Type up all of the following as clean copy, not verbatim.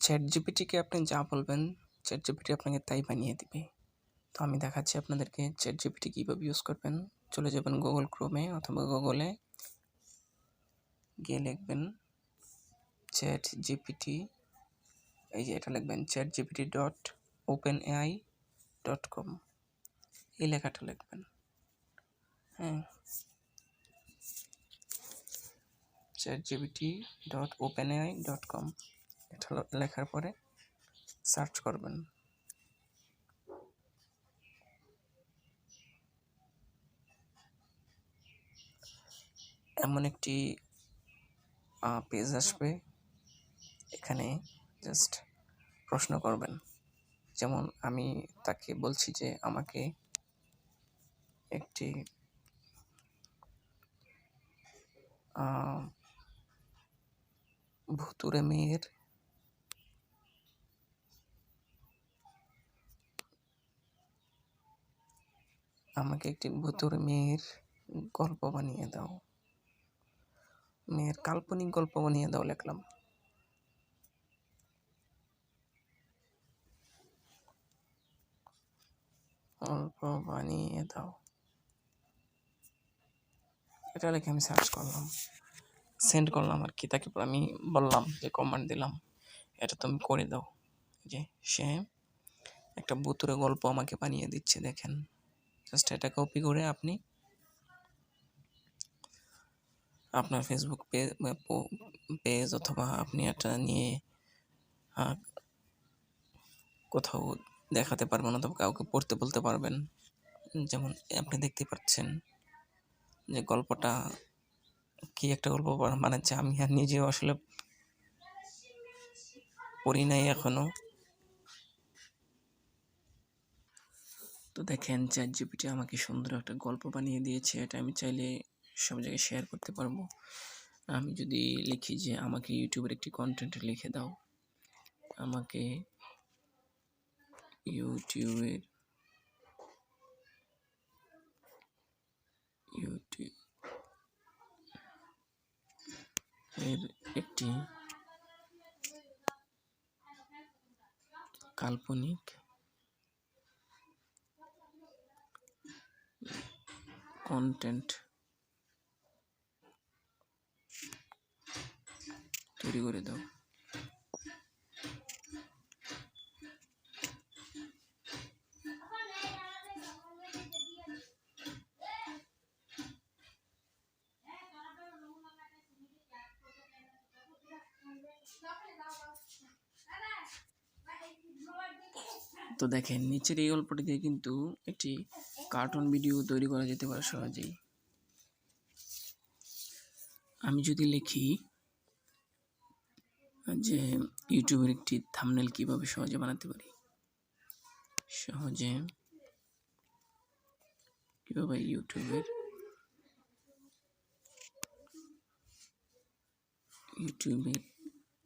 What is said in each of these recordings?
চ্যাটজিপিটিকে আপনি যা বলবেন চ্যাটজিপিটি আপনাকে তাই বানিয়ে দিবে। তো আমি দেখাচ্ছি আপনাদেরকে চ্যাটজিপিটি কীভাবে ইউজ করবেন। চলে যাবেন গুগল ক্রোমে অথবা গুগলে গিয়ে লিখবেন চ্যাটজিপিটি, এই যে এটা লিখবেন chatgpt.openai.com, এই লেখাটা লিখবেন। হ্যাঁ, chatgpt.openai.com, এটা লেখার পরে সার্চ করবেন। এমন একটি পেজ আসবে, এখানে জাস্ট প্রশ্ন করবেন। যেমন আমি তাকে বলছি যে আমাকে একটি ভুতুড়ে মেয়ের গল্প বানিয়ে দাও, মেয়ের কাল্পনিক গল্প বানিয়ে দাও লিখলাম। গল্প বানিয়ে দাও, এটা লিখে আমি সার্চ করলাম, সেন্ড করলাম আর কি। তাকে আমি বললাম যে কমান্ড দিলাম এটা তুমি করে দাও, যে সে একটা ভুতুড়ে গল্প আমাকে বানিয়ে দিচ্ছে। দেখেন, জাস্ট এটা কপি করে আপনি আপনার ফেসবুক পেজ অথবা আপনি এটা নিয়ে কোথাও দেখাতে পারবেন অথবা কাউকে পড়তে বলতে পারবেন। যেমন আপনি দেখতে পাচ্ছেন যে গল্পটা কি একটা গল্প বানাচ্ছে, আমি আর নিজেও আসলে পড়ি নাই এখনো। তো দেখেন চ্যাটজিপিটি আমাকে সুন্দর একটা গল্প বানিয়ে দিয়েছে, এটা আমি চাইলে সব জায়গায় শেয়ার করতে পারবো। আমি যদি লিখি যে আমাকে ইউটিউবের একটি কন্টেন্ট লিখে দাও, আমাকে ইউটিউবের একটি কাল্পনিক কন্টেন্ট তৈরি করে দাও। তো দেখেন নিচের এই গল্পটি দিয়ে কিন্তু একটি কার্টুন ভিডিও তৈরি করা যেতে পারে সহজেই। আমি যদি লিখি যে ইউটিউবের একটি থাম্বনেল কিভাবে সহজে বানাতে পারি, কিভাবে ইউটিউবের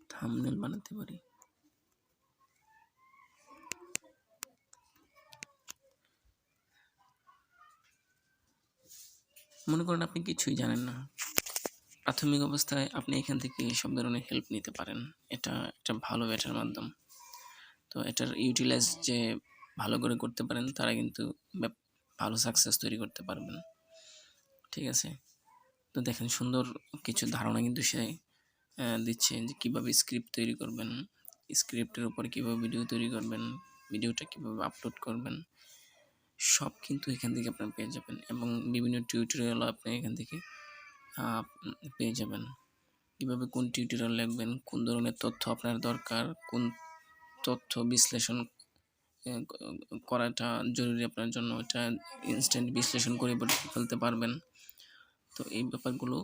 থাম্বনেল বানাতে পারি। মনে করেন আপনি কিছুই জানেন না, প্রাথমিক অবস্থায় আপনি এখান থেকে সব ধরনের হেল্প নিতে পারেন। এটা একটা ভালো বেটার মাধ্যম। তো এটার ইউটিলাইজ যে ভালো করে করতে পারেন তারা কিন্তু ভালো সাকসেস তৈরি করতে পারবেন। ঠিক আছে, তো দেখেন সুন্দর কিছু ধারণা কিন্তু সে দিচ্ছে যে কীভাবে স্ক্রিপ্ট তৈরি করবেন, স্ক্রিপ্টের উপর কীভাবে ভিডিও তৈরি করবেন, ভিডিওটা কীভাবে আপলোড করবেন, সব কিন্তু এখান থেকে আপনারা পেয়ে যাবেন। এবং বিভিন্ন টিউটোরিয়ালও আপনি এখান থেকে পেয়ে যাবেন। কীভাবে কোন টিউটোরিয়াল লিখবেন, কোন ধরনের তথ্য আপনার দরকার, কোন তথ্য বিশ্লেষণ করাটা জরুরি আপনার জন্য, এটা ইনস্ট্যান্ট বিশ্লেষণ করে ফেলতে পারবেন। তো এই ব্যাপারগুলো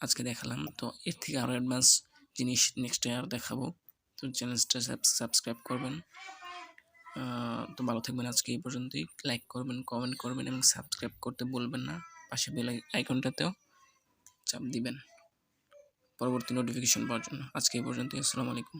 আজকে দেখালাম। তো এর থেকে আরও অ্যাডভান্স জিনিস নেক্সটে আর দেখাবো। তো চ্যানেলটা সাবস্ক্রাইব করবেন। তো ভালো থাকবেন। আজকে এই পর্যন্তই। লাইক করবেন, কমেন্ট করবেন এবং সাবস্ক্রাইব করতে ভুলবেন না। পাশে বেল আইকনটাতেও চাপ দিবেন পরবর্তী নোটিফিকেশন পাওয়ার জন্য। আজকে এই পর্যন্তই। আসসালামু আলাইকুম।